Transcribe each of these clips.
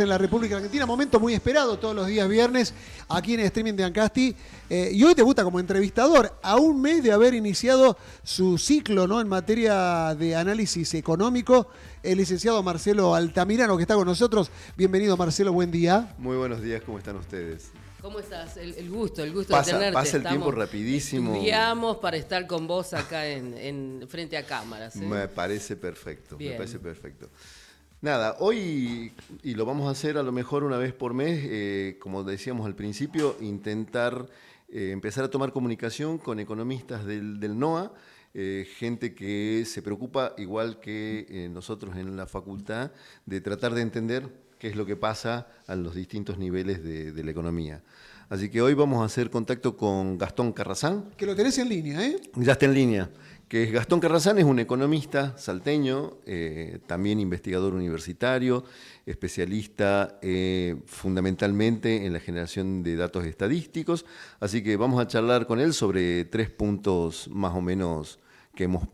En la República Argentina, momento muy esperado todos los días viernes aquí en el streaming de Ancasti, y hoy debuta como entrevistador a un mes de haber iniciado su ciclo, ¿no?, en materia de análisis económico, el licenciado Marcelo Altamirano, que está con nosotros. Bienvenido, Marcelo, buen día. Muy buenos días, ¿cómo están ustedes? ¿Cómo estás? El gusto de tenerte. Pasa el tiempo rapidísimo. Estudiamos para estar con vos acá en frente a cámaras. Me parece perfecto, Bien. me parece perfecto. Nada, hoy, y lo vamos a hacer a lo mejor una vez por mes, como decíamos al principio, intentar empezar a tomar comunicación con economistas del NOA, gente que se preocupa, igual que nosotros en la facultad, de tratar de entender qué es lo que pasa a los distintos niveles de la economía. Así que hoy vamos a hacer contacto con Gastón Carrazán. Que lo tenés en línea, ¿eh? Ya está en línea. Gastón Carrazán es un economista salteño, también investigador universitario, especialista fundamentalmente en la generación de datos estadísticos. Así que vamos a charlar con él sobre 3 puntos más o menos que nos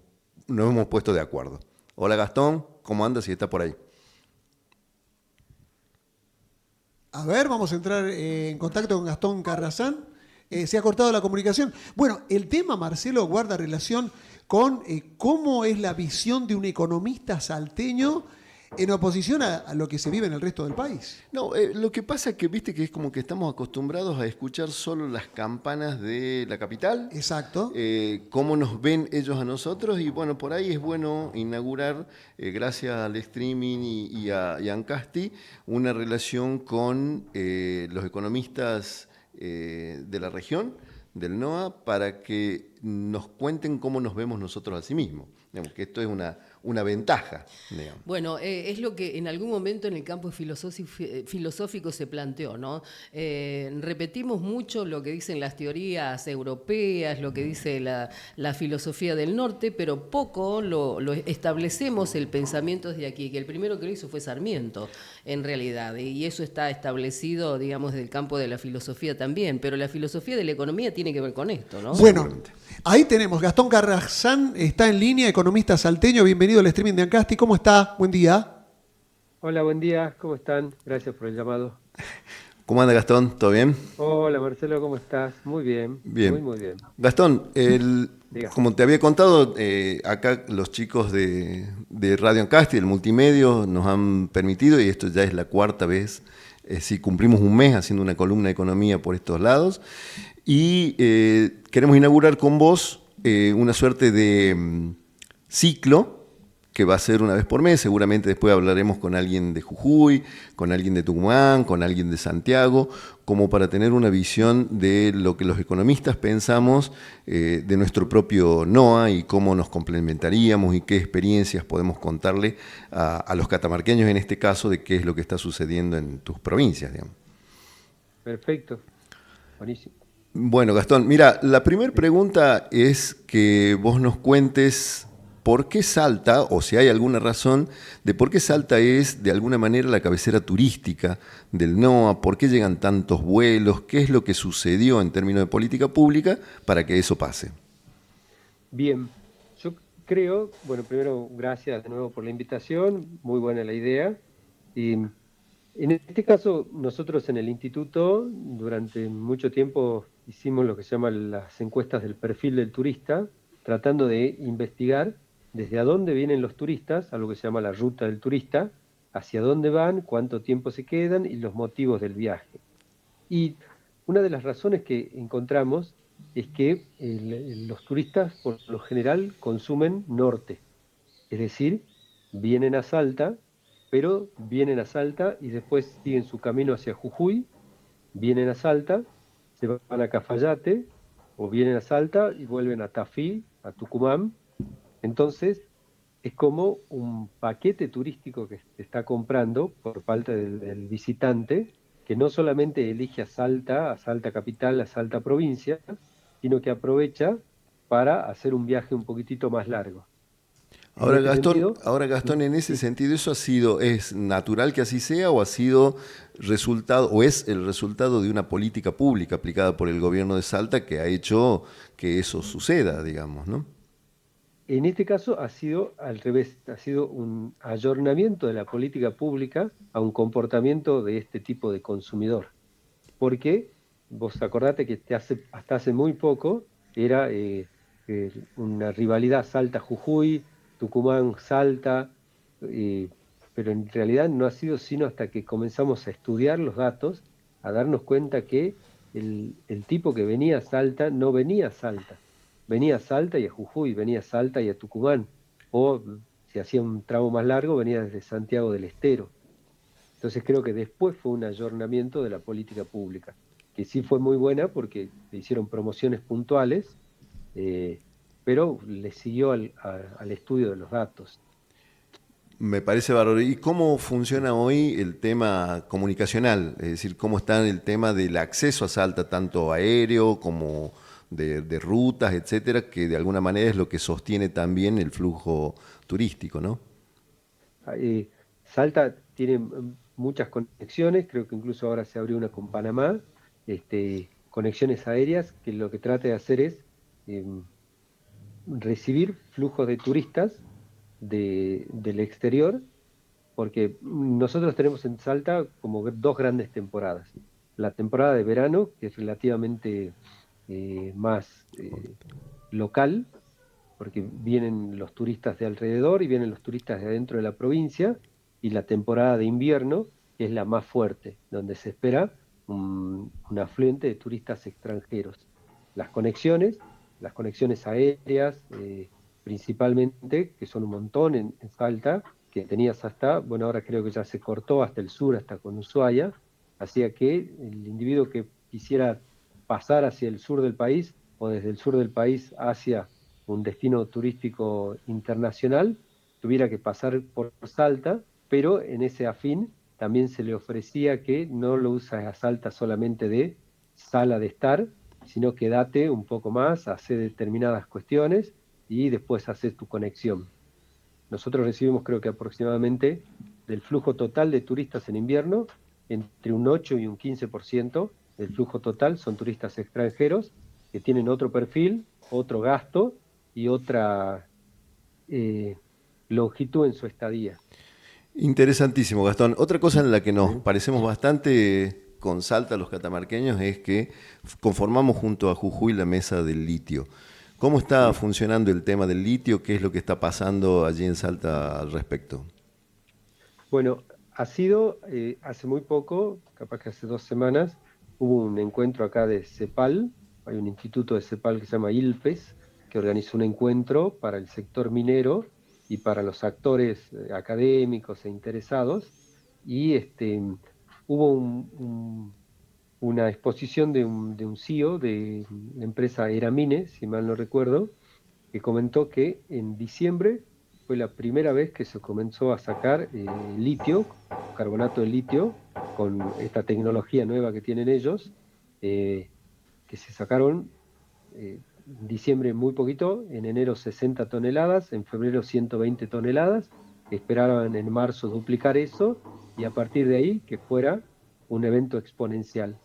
hemos puesto de acuerdo. Hola Gastón, ¿cómo andas? Si está por ahí. A ver, vamos a entrar en contacto con Gastón Carrazán. Se ha cortado la comunicación. Bueno, el tema, Marcelo, guarda relación con cómo es la visión de un economista salteño en oposición a lo que se vive en el resto del país. No, lo que pasa es que viste que es como que estamos acostumbrados a escuchar solo las campanas de la capital. Exacto. Cómo nos ven ellos a nosotros, y bueno, por ahí es bueno inaugurar, gracias al streaming y a Ancasti, una relación con los economistas de la región, del NOA, para que nos cuenten cómo nos vemos nosotros a sí mismos. Digamos que esto es una ventaja. Digamos. Bueno, es lo que en algún momento en el campo filosófico se planteó, ¿no? Repetimos mucho lo que dicen las teorías europeas, lo que dice la filosofía del norte, pero poco lo establecemos el pensamiento desde aquí, que el primero que lo hizo fue Sarmiento, en realidad, y eso está establecido, digamos, desde el campo de la filosofía también, pero la filosofía de la economía tiene que ver con esto, ¿no? Bueno, ahí tenemos, Gastón Carrazán está en línea, economista salteño. Bienvenido al streaming de Ancasti. ¿Cómo está? Buen día. Hola, buen día. ¿Cómo están? Gracias por el llamado. ¿Cómo anda Gastón? ¿Todo bien? Hola, Marcelo, ¿cómo estás? Muy bien. Bien. Muy bien. Gastón, como te había contado, acá los chicos de Radio Ancasti, el multimedio, nos han permitido, y esto ya es la 4ª vez, si cumplimos un mes haciendo una columna de economía por estos lados, y queremos inaugurar con vos una suerte de ciclo que va a ser una vez por mes. Seguramente después hablaremos con alguien de Jujuy, con alguien de Tucumán, con alguien de Santiago, como para tener una visión de lo que los economistas pensamos de nuestro propio NOA y cómo nos complementaríamos y qué experiencias podemos contarle a los catamarqueños, en este caso, de qué es lo que está sucediendo en tus provincias, digamos. Perfecto. Buenísimo. Bueno, Gastón, mira, la primera pregunta es que vos nos cuentes por qué Salta, o si hay alguna razón, de por qué Salta es de alguna manera la cabecera turística del NOA, por qué llegan tantos vuelos, qué es lo que sucedió en términos de política pública para que eso pase. Bien, yo creo, bueno, primero gracias de nuevo por la invitación, muy buena la idea. Y en este caso, nosotros en el instituto durante mucho tiempo hicimos lo que se llaman las encuestas del perfil del turista, tratando de investigar desde a dónde vienen los turistas, a lo que se llama la ruta del turista, hacia dónde van, cuánto tiempo se quedan y los motivos del viaje. Y una de las razones que encontramos es que los turistas por lo general consumen norte, es decir, vienen a Salta, pero vienen a Salta y después siguen su camino hacia Jujuy, vienen a Salta, se van a Cafayate, o vienen a Salta y vuelven a Tafí, a Tucumán. Entonces, es como un paquete turístico que se está comprando por parte del visitante, que no solamente elige a Salta capital, a Salta provincia, sino que aprovecha para hacer un viaje un poquitito más largo. Ahora Gastón, en ese sentido, ¿es natural que así sea o ha sido resultado, o es el resultado de una política pública aplicada por el gobierno de Salta que ha hecho que eso suceda, digamos, ¿no? En este caso ha sido al revés, ha sido un ayornamiento de la política pública a un comportamiento de este tipo de consumidor. Porque vos acordate que hasta hace muy poco era una rivalidad Salta-Jujuy, Tucumán-Salta, eh, pero en realidad no ha sido sino hasta que comenzamos a estudiar los datos, a darnos cuenta que el tipo que venía a Salta no venía a Salta, venía a Salta y a Jujuy, venía a Salta y a Tucumán, o si hacía un tramo más largo, venía desde Santiago del Estero. Entonces creo que después fue un ayornamiento de la política pública, que sí fue muy buena porque se hicieron promociones puntuales, eh, pero le siguió al estudio de los datos. Me parece bárbaro. ¿Y cómo funciona hoy el tema comunicacional? Es decir, ¿cómo está el tema del acceso a Salta, tanto aéreo como de rutas, etcétera, que de alguna manera es lo que sostiene también el flujo turístico, ¿no? Salta tiene muchas conexiones, creo que incluso ahora se abrió una con Panamá, conexiones aéreas, que lo que trata de hacer es em, recibir flujos de turistas del exterior, porque nosotros tenemos en Salta como dos grandes temporadas. La temporada de verano, que es relativamente más local, porque vienen los turistas de alrededor y vienen los turistas de adentro de la provincia, y la temporada de invierno, que es la más fuerte, donde se espera un afluente de turistas extranjeros. Las conexiones, las conexiones aéreas, principalmente, que son un montón en Salta, que tenías hasta, bueno, ahora creo que ya se cortó hasta el sur, hasta con Ushuaia, hacía que el individuo que quisiera pasar hacia el sur del país o desde el sur del país hacia un destino turístico internacional, tuviera que pasar por Salta, pero en ese afín también se le ofrecía que no lo uses a Salta solamente de sala de estar, sino que date un poco más, hace determinadas cuestiones y después haces tu conexión. Nosotros recibimos creo que aproximadamente del flujo total de turistas en invierno, entre un 8 y un 15% del flujo total son turistas extranjeros que tienen otro perfil, otro gasto y otra eh, longitud en su estadía. Interesantísimo, Gastón. Otra cosa en la que nos ¿Sí? parecemos bastante con Salta los catamarqueños es que conformamos junto a Jujuy la mesa del litio. ¿Cómo está Sí. funcionando el tema del litio? ¿Qué es lo que está pasando allí en Salta al respecto? Bueno, ha sido hace muy poco, capaz que hace 2 semanas, hubo un encuentro acá de CEPAL, hay un instituto de CEPAL que se llama ILPES, que organizó un encuentro para el sector minero y para los actores académicos e interesados, y hubo una exposición de un CEO de la empresa Eramine, si mal no recuerdo, que comentó que en diciembre fue la primera vez que se comenzó a sacar litio, carbonato de litio, con esta tecnología nueva que tienen ellos, eh, que se sacaron en diciembre muy poquito, en enero 60 toneladas, en febrero 120 toneladas, esperaban en marzo duplicar eso y a partir de ahí que fuera un evento exponencial.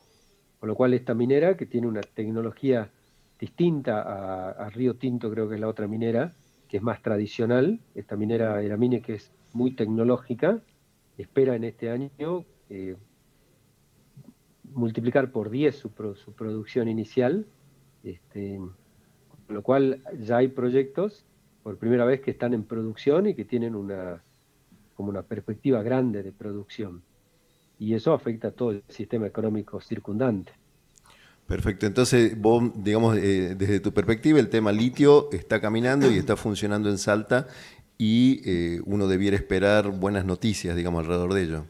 Con lo cual esta minera, que tiene una tecnología distinta a Río Tinto, creo que es la otra minera, que es más tradicional, esta minera Eramine, que es muy tecnológica, espera en este año multiplicar por 10 su producción inicial, con lo cual ya hay proyectos por primera vez que están en producción y que tienen como una perspectiva grande de producción. Y eso afecta a todo el sistema económico circundante. Perfecto, entonces vos, digamos, desde tu perspectiva, el tema litio está caminando y está funcionando en Salta y uno debiera esperar buenas noticias, digamos, alrededor de ello.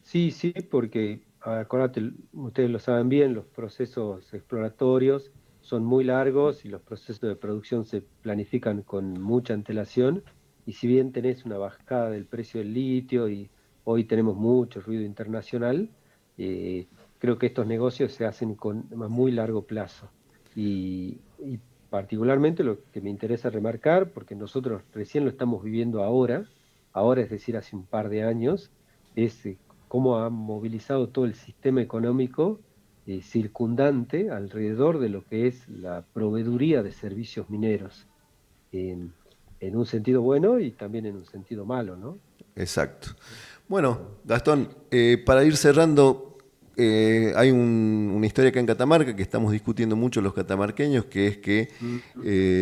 Sí, sí, porque acuérdate, ustedes lo saben bien, los procesos exploratorios son muy largos y los procesos de producción se planifican con mucha antelación. Y si bien tenés una bajada del precio del litio y hoy tenemos mucho ruido internacional, eh, creo que estos negocios se hacen a muy largo plazo. Y particularmente lo que me interesa remarcar, porque nosotros recién lo estamos viviendo ahora es decir, hace un par de años, es cómo ha movilizado todo el sistema económico circundante alrededor de lo que es la proveeduría de servicios mineros. en un sentido bueno y también en un sentido malo, ¿no? Exacto. Bueno, Gastón, para ir cerrando, hay una historia acá en Catamarca que estamos discutiendo mucho los catamarqueños, que es que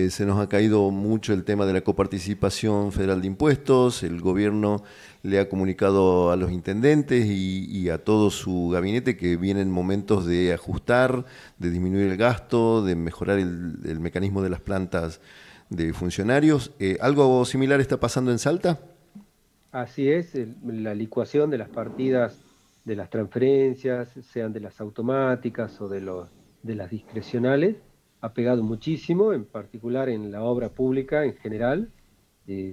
se nos ha caído mucho el tema de la coparticipación federal de impuestos. El gobierno le ha comunicado a los intendentes y a todo su gabinete que vienen momentos de ajustar, de disminuir el gasto, de mejorar el mecanismo de las plantas de funcionarios. ¿Algo similar está pasando en Salta? Así es, la licuación de las partidas de las transferencias, sean de las automáticas o de las discrecionales, ha pegado muchísimo, en particular en la obra pública en general.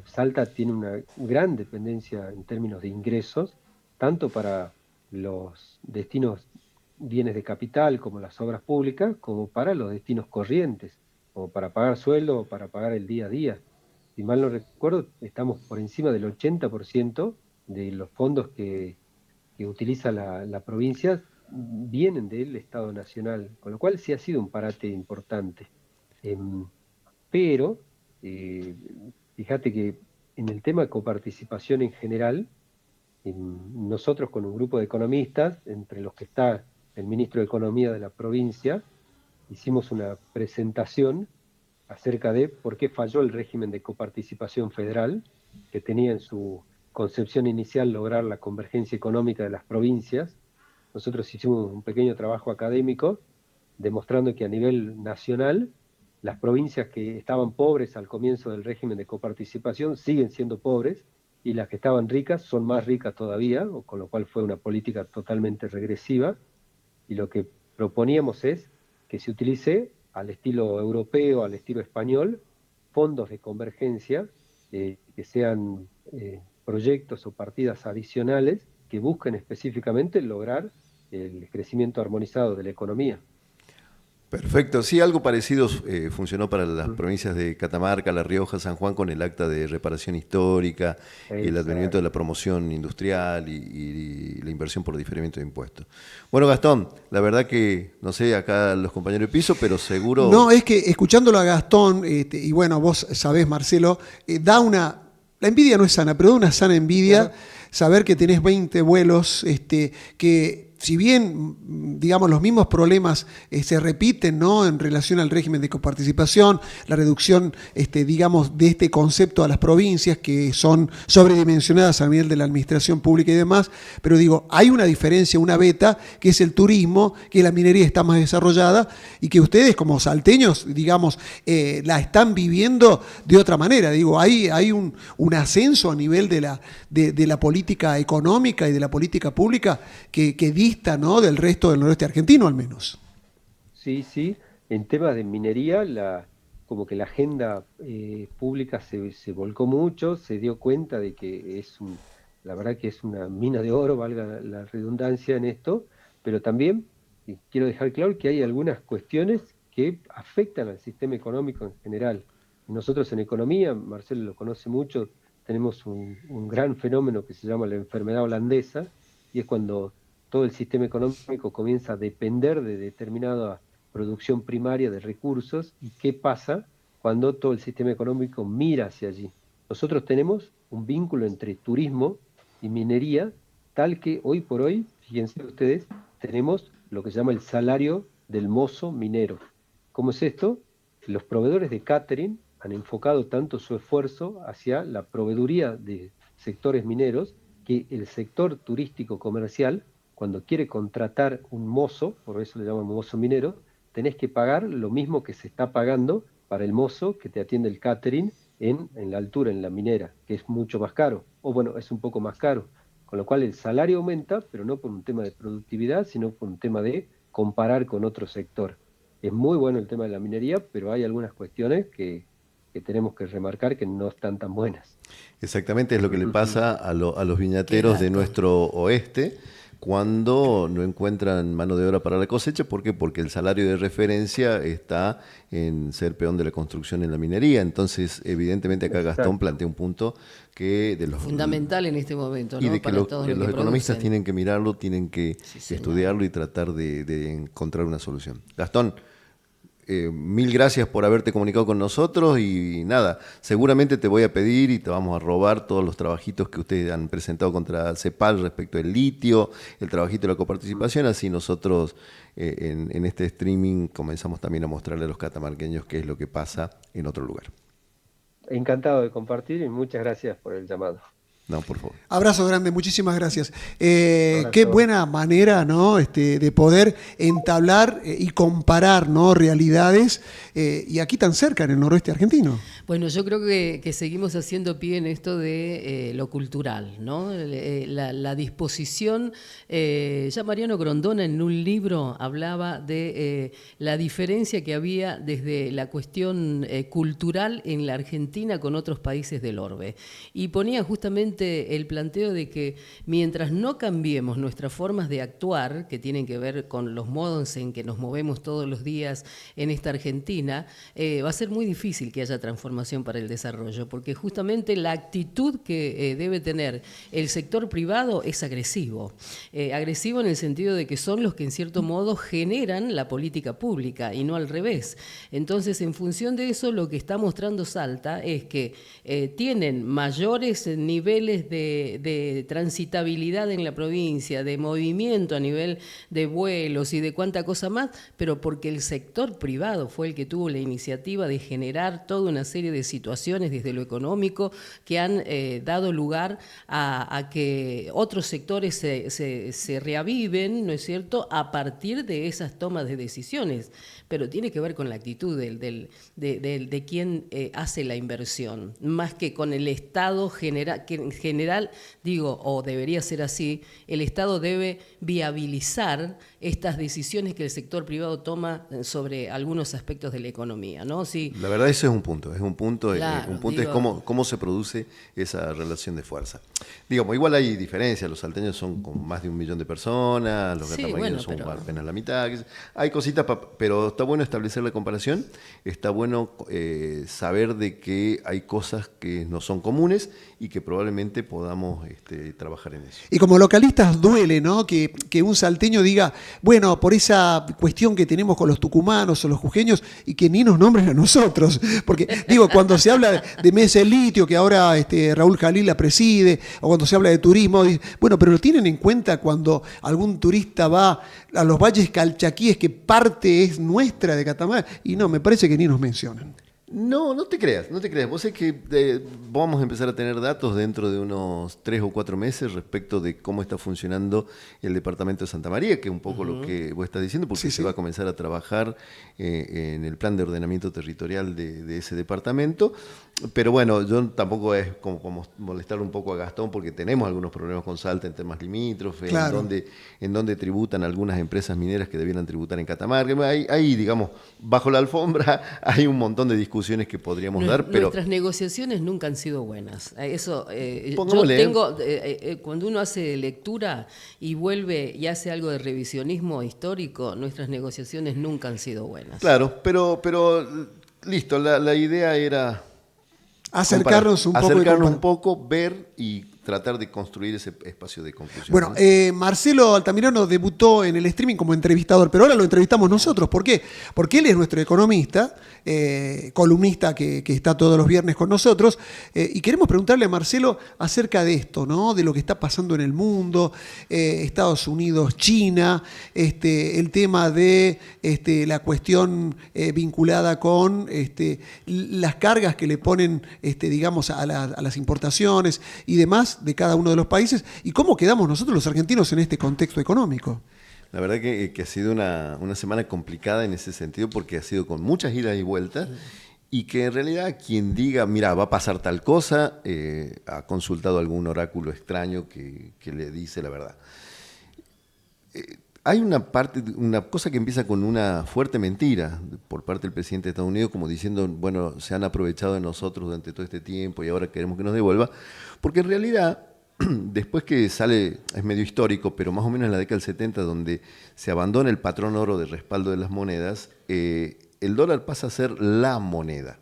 Salta tiene una gran dependencia en términos de ingresos, tanto para los destinos bienes de capital como las obras públicas, como para los destinos corrientes, como para pagar sueldo o para pagar el día a día. Si mal no recuerdo, estamos por encima del 80% de los fondos que utiliza la provincia vienen del Estado Nacional, con lo cual sí ha sido un parate importante. Pero, fíjate que en el tema de coparticipación en general, nosotros con un grupo de economistas, entre los que está el ministro de Economía de la provincia, hicimos una presentación acerca de por qué falló el régimen de coparticipación federal, que tenía en su concepción inicial lograr la convergencia económica de las provincias. Nosotros hicimos un pequeño trabajo académico demostrando que a nivel nacional las provincias que estaban pobres al comienzo del régimen de coparticipación siguen siendo pobres y las que estaban ricas son más ricas todavía, con lo cual fue una política totalmente regresiva. Y lo que proponíamos es que se utilice al estilo europeo, al estilo español, fondos de convergencia que sean proyectos o partidas adicionales que busquen específicamente lograr el crecimiento armonizado de la economía. Perfecto. Sí, algo parecido funcionó para las provincias de Catamarca, La Rioja, San Juan con el acta de reparación histórica y el advenimiento de la promoción industrial y la inversión por diferimiento de impuestos. Bueno, Gastón, la verdad que, no sé, acá los compañeros de piso, pero seguro... No, es que escuchándolo a Gastón, y bueno, vos sabés, Marcelo, da una... La envidia no es sana, pero da una sana envidia saber que tenés 20 vuelos, que si bien, digamos, los mismos problemas se repiten, ¿no?, en relación al régimen de coparticipación, la reducción, digamos, de este concepto a las provincias que son sobredimensionadas a nivel de la administración pública y demás, pero digo, hay una diferencia, una beta, que es el turismo, que la minería está más desarrollada y que ustedes como salteños, digamos, la están viviendo de otra manera. Digo, hay un ascenso a nivel de la política económica y de la política pública que dista, ¿no?, del resto del noroeste argentino al menos. Sí, sí. En temas de minería, como que la agenda pública se volcó mucho, se dio cuenta de que la verdad que es una mina de oro, valga la redundancia en esto, pero también quiero dejar claro que hay algunas cuestiones que afectan al sistema económico en general. Nosotros en economía, Marcelo lo conoce mucho, tenemos un gran fenómeno que se llama la enfermedad holandesa, y es cuando todo el sistema económico comienza a depender de determinada producción primaria de recursos. ¿Y qué pasa cuando todo el sistema económico mira hacia allí? Nosotros tenemos un vínculo entre turismo y minería, tal que hoy por hoy, fíjense ustedes, tenemos lo que se llama el salario del mozo minero. ¿Cómo es esto? Los proveedores de catering han enfocado tanto su esfuerzo hacia la proveeduría de sectores mineros que el sector turístico comercial, cuando quiere contratar un mozo, por eso le llaman mozo minero, tenés que pagar lo mismo que se está pagando para el mozo que te atiende el catering en la altura, en la minera, que es mucho más caro, o bueno, es un poco más caro, con lo cual el salario aumenta, pero no por un tema de productividad, sino por un tema de comparar con otro sector. Es muy bueno el tema de la minería, pero hay algunas cuestiones que tenemos que remarcar que no están tan buenas. Exactamente, es lo que le pasa a los viñateros de nuestro oeste cuando no encuentran mano de obra para la cosecha. ¿Por qué? Porque el salario de referencia está en ser peón de la construcción en la minería. Entonces, evidentemente acá Gastón plantea un punto que fundamental en este momento, ¿no? Y de que para los todos los economistas producen. tienen que mirarlo, tienen que estudiarlo y tratar de encontrar una solución. Gastón, mil gracias por haberte comunicado con nosotros y nada, seguramente te voy a pedir y te vamos a robar todos los trabajitos que ustedes han presentado contra CEPAL respecto del litio, el trabajito de la coparticipación, así nosotros en este streaming comenzamos también a mostrarle a los catamarqueños qué es lo que pasa en otro lugar. Encantado de compartir y muchas gracias por el llamado. No, por favor. Abrazo grande, muchísimas gracias. Qué buena manera, ¿no? De poder entablar y comparar, ¿no? Realidades y aquí tan cerca, en el noroeste argentino. Bueno, yo creo que seguimos haciendo pie en esto de lo cultural, ¿no? La disposición. Ya Mariano Grondona en un libro hablaba de la diferencia que había desde la cuestión cultural en la Argentina con otros países del orbe. Y ponía justamente el planteo de que mientras no cambiemos nuestras formas de actuar, que tienen que ver con los modos en que nos movemos todos los días en esta Argentina, va a ser muy difícil que haya transformación para el desarrollo, porque justamente la actitud que debe tener el sector privado es agresivo. Agresivo en el sentido de que son los que en cierto modo generan la política pública y no al revés. Entonces, en función de eso, lo que está mostrando Salta es que tienen mayores niveles de transitabilidad en la provincia, de movimiento a nivel de vuelos y de cuánta cosa más, pero porque el sector privado fue el que tuvo la iniciativa de generar toda una serie de situaciones desde lo económico que han dado lugar a que otros sectores se reaviven, ¿no es cierto?, a partir de esas tomas de decisiones. Pero tiene que ver con la actitud de quien hace la inversión, más que con el Estado general, que en general, digo, o debería ser así, el Estado debe viabilizar estas decisiones que el sector privado toma sobre algunos aspectos de la economía, ¿no? Sí. La verdad, ese es un punto, Claro, un punto es cómo se produce esa relación de fuerza. Digamos, igual hay diferencias, los salteños son con más de 1 millón de personas, los catamarqueños son apenas la mitad, hay cositas, pero está bueno establecer la comparación, está bueno saber de que hay cosas que no son comunes y que probablemente podamos trabajar en eso. Y como localistas duele, ¿no? Que un salteño diga, bueno, por esa cuestión que tenemos con los tucumanos o los jujeños y que ni nos nombren a nosotros. Porque, digo, cuando se habla de Mesa del Litio, que ahora Raúl Jalil la preside, o cuando se habla de turismo, bueno, pero lo tienen en cuenta cuando algún turista va a los valles calchaquíes, que parte es nuestra de Catamarca, y no, me parece que ni nos mencionan. No, no te creas. Vos sabés que vamos a empezar a tener datos dentro de unos 3 o 4 meses respecto de cómo está funcionando el departamento de Santa María, que es un poco lo que vos estás diciendo, porque se va a comenzar a trabajar en el plan de ordenamiento territorial de ese departamento. Pero bueno, yo tampoco es como molestar un poco a Gastón, porque tenemos algunos problemas con Salta en temas limítrofes, claro, en donde tributan algunas empresas mineras que debieran tributar en Catamarca. Ahí, digamos, bajo la alfombra hay un montón de discusiones que podríamos dar, pero nuestras negociaciones nunca han sido buenas. Eso yo tengo cuando uno hace lectura y vuelve y hace algo de revisionismo histórico, nuestras negociaciones nunca han sido buenas. Claro, pero listo, la idea era acercarnos un poco, ver y tratar de construir ese espacio de conclusión. Bueno, Marcelo Altamirano debutó en el streaming como entrevistador, pero ahora lo entrevistamos nosotros. ¿Por qué? Porque él es nuestro economista, columnista que está todos los viernes con nosotros, y queremos preguntarle a Marcelo acerca de esto, ¿no? De lo que está pasando en el mundo, Estados Unidos, China, el tema de la cuestión vinculada con las cargas que le ponen, digamos, a las importaciones y demás de cada uno de los países, y cómo quedamos nosotros los argentinos en este contexto económico. La verdad que ha sido una semana complicada en ese sentido, porque ha sido con muchas idas y vueltas, y que en realidad quien diga, mira, va a pasar tal cosa, ha consultado algún oráculo extraño que le dice la verdad. Hay una cosa que empieza con una fuerte mentira por parte del presidente de Estados Unidos, como diciendo, bueno, se han aprovechado de nosotros durante todo este tiempo y ahora queremos que nos devuelva, porque en realidad, después que sale, es medio histórico, pero más o menos en la década del 70, donde se abandona el patrón oro de respaldo de las monedas, el dólar pasa a ser la moneda.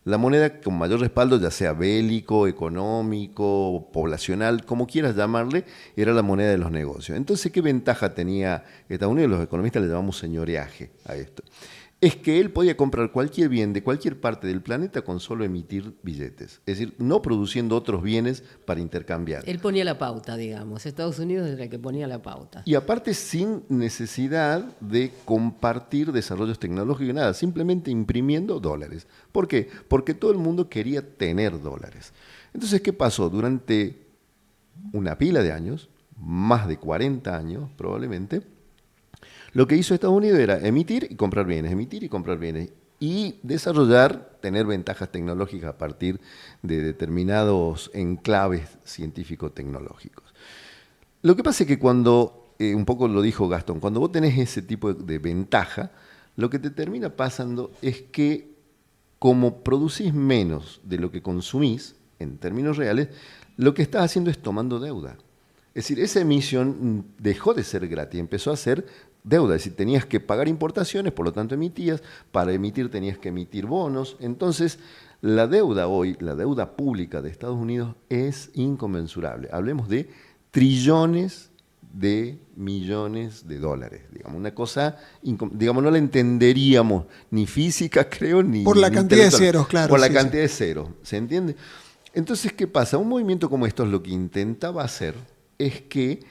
La moneda con mayor respaldo, ya sea bélico, económico, poblacional, como quieras llamarle, era la moneda de los negocios. Entonces, ¿qué ventaja tenía Estados Unidos? Los economistas le llamamos señoreaje a esto. es que él podía comprar cualquier bien de cualquier parte del planeta con solo emitir billetes. Es decir, no produciendo otros bienes para intercambiar. Él ponía la pauta, digamos. Estados Unidos era el que ponía la pauta. Y aparte sin necesidad de compartir desarrollos tecnológicos y nada, simplemente imprimiendo dólares. ¿Por qué? Porque todo el mundo quería tener dólares. Entonces, ¿qué pasó? Durante una pila de años, más de 40 años probablemente, lo que hizo Estados Unidos era emitir y comprar bienes, y desarrollar, tener ventajas tecnológicas a partir de determinados enclaves científico-tecnológicos. Lo que pasa es que cuando, un poco lo dijo Gastón, cuando vos tenés ese tipo de ventaja, lo que te termina pasando es que como producís menos de lo que consumís, en términos reales, lo que estás haciendo es tomando deuda. Es decir, esa emisión dejó de ser gratis, empezó a ser deuda, es decir, tenías que pagar importaciones, por lo tanto emitías, para emitir tenías que emitir bonos. Entonces, la deuda hoy, la deuda pública de Estados Unidos es inconmensurable. Hablemos de trillones de millones de dólares. Digamos, una cosa, digamos, no la entenderíamos ni física, creo, ni por la ni cantidad de intelectual. ceros, claro. Por la sí, cantidad de ceros, ¿se entiende? Entonces, ¿qué pasa? Un movimiento como esto lo que intentaba hacer es que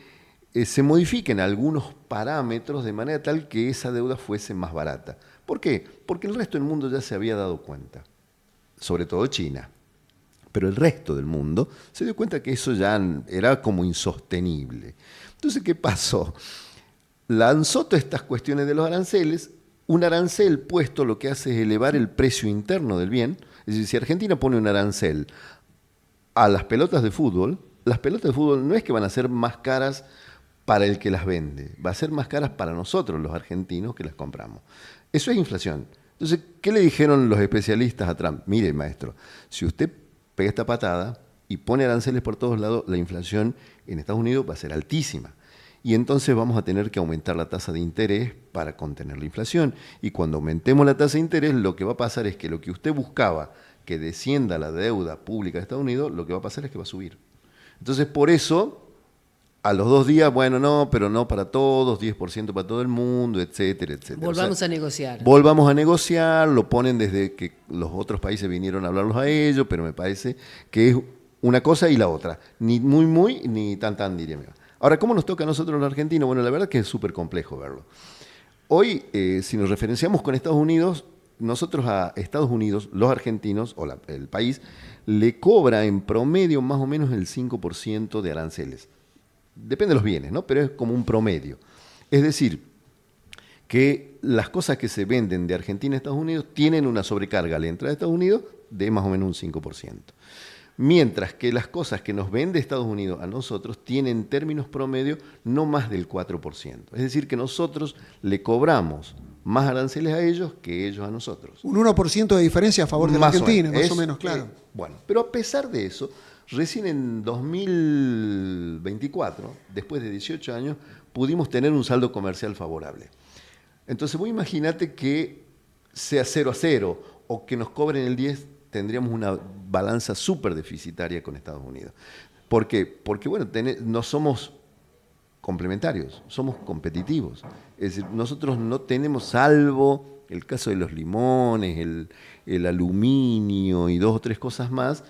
se modifiquen algunos parámetros de manera tal que esa deuda fuese más barata. ¿Por qué? Porque el resto del mundo ya se había dado cuenta, sobre todo China. Pero el resto del mundo se dio cuenta que eso ya era como insostenible. Entonces, ¿qué pasó? Lanzó todas estas cuestiones de los aranceles. Un arancel puesto lo que hace es elevar el precio interno del bien. Es decir, si Argentina pone un arancel a las pelotas de fútbol no es que van a ser más caras para el que las vende, va a ser más caras para nosotros, los argentinos, que las compramos. Eso es inflación. Entonces, ¿qué le dijeron los especialistas a Trump? Mire, maestro, si usted pega esta patada y pone aranceles por todos lados, la inflación en Estados Unidos va a ser altísima. Y entonces vamos a tener que aumentar la tasa de interés para contener la inflación. Y cuando aumentemos la tasa de interés, lo que va a pasar es que lo que usted buscaba, que descienda la deuda pública de Estados Unidos, lo que va a pasar es que va a subir. Entonces, por eso, a los 2 días, bueno, no, pero no para todos, 10% para todo el mundo, etcétera, etcétera. Volvamos a negociar. Volvamos a negociar, lo ponen desde que los otros países vinieron a hablarlos a ellos, pero me parece que es una cosa y la otra. Ni muy, ni tan, diría yo. Ahora, ¿cómo nos toca a nosotros los argentinos? Bueno, la verdad es que es súper complejo verlo. Hoy, si nos referenciamos con Estados Unidos, nosotros a Estados Unidos, los argentinos, o el país, le cobra en promedio más o menos el 5% de aranceles. Depende de los bienes, ¿no? Pero es como un promedio. Es decir, que las cosas que se venden de Argentina a Estados Unidos tienen una sobrecarga a la entrada de Estados Unidos de más o menos un 5%. Mientras que las cosas que nos vende Estados Unidos a nosotros tienen en términos promedio no más del 4%. Es decir, que nosotros le cobramos más aranceles a ellos que ellos a nosotros. Un 1% de diferencia a favor de la Argentina, más o menos, claro. Bueno, pero a pesar de eso, recién en 2024, después de 18 años, pudimos tener un saldo comercial favorable. Entonces, vos imaginate que sea 0-0 o que nos cobren el 10, tendríamos una balanza súper deficitaria con Estados Unidos. ¿Por qué? Porque, bueno, no somos complementarios, somos competitivos. Es decir, nosotros no tenemos, salvo el caso de los limones, el aluminio y 2 o 3 cosas más,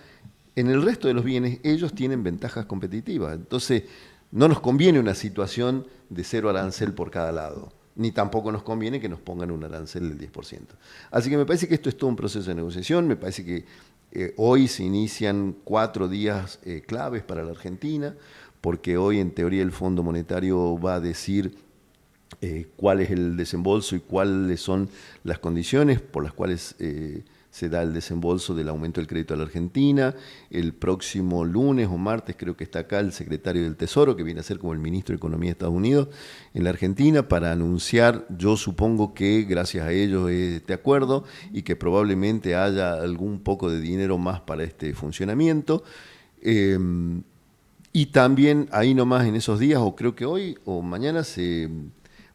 en el resto de los bienes ellos tienen ventajas competitivas. Entonces, no nos conviene una situación de 0 arancel por cada lado, ni tampoco nos conviene que nos pongan un arancel del 10%. Así que me parece que esto es todo un proceso de negociación, me parece que hoy se inician 4 días claves para la Argentina, porque hoy en teoría el Fondo Monetario va a decir cuál es el desembolso y cuáles son las condiciones por las cuales se da el desembolso del aumento del crédito a la Argentina. El próximo lunes o martes creo que está acá el secretario del Tesoro, que viene a ser como el ministro de Economía de Estados Unidos en la Argentina, para anunciar, yo supongo que gracias a ellos este acuerdo y que probablemente haya algún poco de dinero más para este funcionamiento. Y también ahí nomás en esos días, o creo que hoy o mañana, se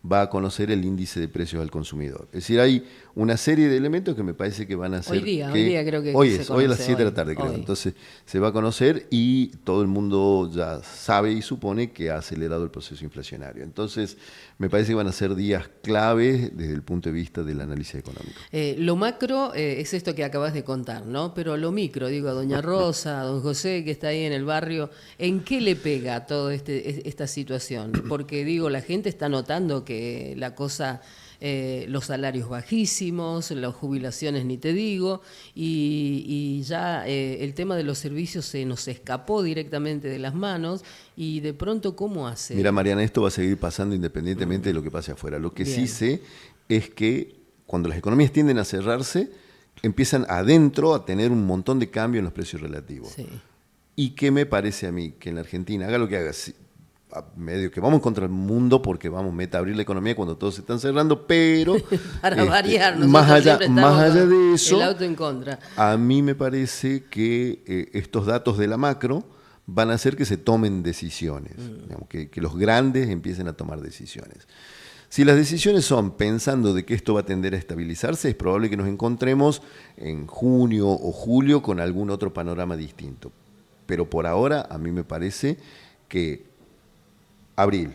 va a conocer el índice de precios al consumidor. Es decir, hay una serie de elementos que me parece que van a ser... Hoy día creo que hoy se es, hoy a las conoce, 7 de la tarde, creo. hoy. Entonces se va a conocer y todo el mundo ya sabe y supone que ha acelerado el proceso inflacionario. Entonces me parece que van a ser días claves desde el punto de vista del análisis económico. Lo macro es esto que acabas de contar, ¿no? Pero lo micro, digo, a doña Rosa, a don José, que está ahí en el barrio, ¿en qué le pega toda esta situación? Porque, digo, la gente está notando que la cosa... los salarios bajísimos, las jubilaciones ni te digo, y ya el tema de los servicios se nos escapó directamente de las manos, y de pronto, ¿cómo hace? Mira, Mariana, esto va a seguir pasando independientemente de lo que pase afuera. Lo que Bien. sí sé es que cuando las economías tienden a cerrarse, empiezan adentro a tener un montón de cambio en los precios relativos. Sí. ¿Y qué me parece a mí? Que en la Argentina, haga lo que haga, medio que vamos contra el mundo porque vamos meta a abrir la economía cuando todos se están cerrando, pero Para variar, nosotros más allá siempre de eso, el auto en contra. a mí me parece que estos datos de la macro van a hacer que se tomen decisiones, digamos, que los grandes empiecen a tomar decisiones. Si las decisiones son pensando de que esto va a tender a estabilizarse, es probable que nos encontremos en junio o julio con algún otro panorama distinto. Pero por ahora a mí me parece que abril,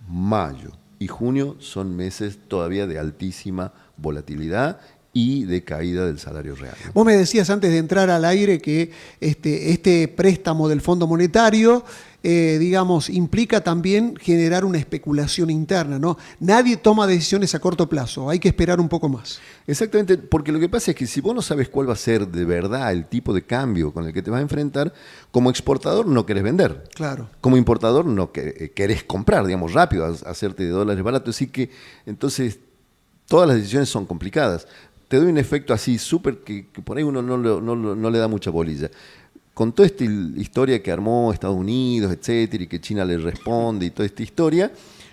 mayo y junio son meses todavía de altísima volatilidad y de caída del salario real. Vos me decías antes de entrar al aire que este préstamo del Fondo Monetario, digamos, implica también generar una especulación interna, ¿no? Nadie toma decisiones a corto plazo, hay que esperar un poco más. Exactamente, porque lo que pasa es que si vos no sabes cuál va a ser de verdad el tipo de cambio con el que te vas a enfrentar, como exportador no querés vender. Claro. Como importador no querés comprar, digamos, rápido, hacerte de dólares baratos. Así que, entonces, todas las decisiones son complicadas. Te doy un efecto así súper que por ahí uno no le da mucha bolilla. Con toda esta historia que armó Estados Unidos, etcétera, y que China le responde y toda esta historia,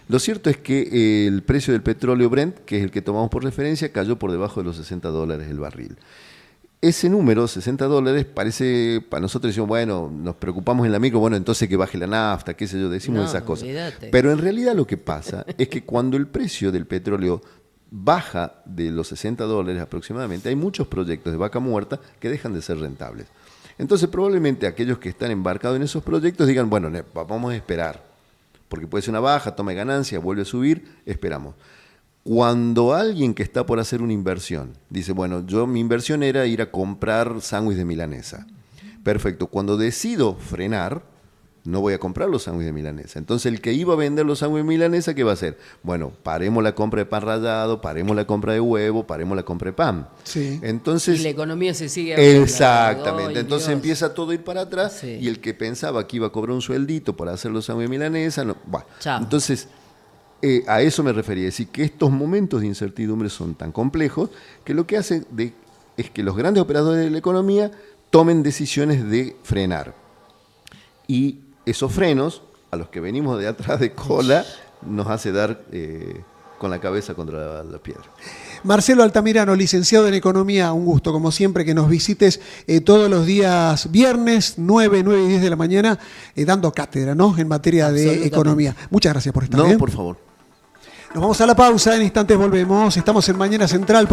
lo cierto es que el precio del petróleo Brent, que es el que tomamos por referencia, cayó por debajo de los $60 el barril. Ese número, $60, parece, para nosotros decimos, bueno, nos preocupamos en la micro, bueno, entonces que baje la nafta, qué sé yo, decimos esas cosas. Olvídate. Pero en realidad lo que pasa es que cuando el precio del petróleo baja de los $60 aproximadamente, hay muchos proyectos de vaca muerta que dejan de ser rentables. Entonces probablemente aquellos que están embarcados en esos proyectos digan, bueno, vamos a esperar, porque puede ser una baja, toma de ganancia, vuelve a subir, esperamos. Cuando alguien que está por hacer una inversión dice, bueno, mi inversión era ir a comprar sándwich de milanesa. Perfecto, cuando decido frenar, no voy a comprar los sándwiches de milanesa. Entonces el que iba a vender los sándwiches de milanesa, ¿qué va a hacer? Bueno, paremos la compra de pan rallado, paremos la compra de huevo, paremos la compra de pan. Sí. Entonces, Y la economía se sigue abriendo. exactamente. Ay, Entonces Dios. empieza todo a ir para atrás, Sí. y el que pensaba que iba a cobrar un sueldito por hacer los sándwiches de milanesa, no. Bueno, Chao. entonces a eso me refería, es decir, que estos momentos de incertidumbre son tan complejos que lo que hace es que los grandes operadores de la economía tomen decisiones de frenar. Y esos frenos, a los que venimos de atrás de cola, nos hace dar con la cabeza contra la piedra. Marcelo Altamirano, licenciado en Economía, un gusto, como siempre, que nos visites todos los días viernes, 9 y 10 de la mañana, dando cátedra, ¿no?, en materia de economía. Muchas gracias por estar. No, por favor. Nos vamos a la pausa, en instantes volvemos. Estamos en Mañana Central.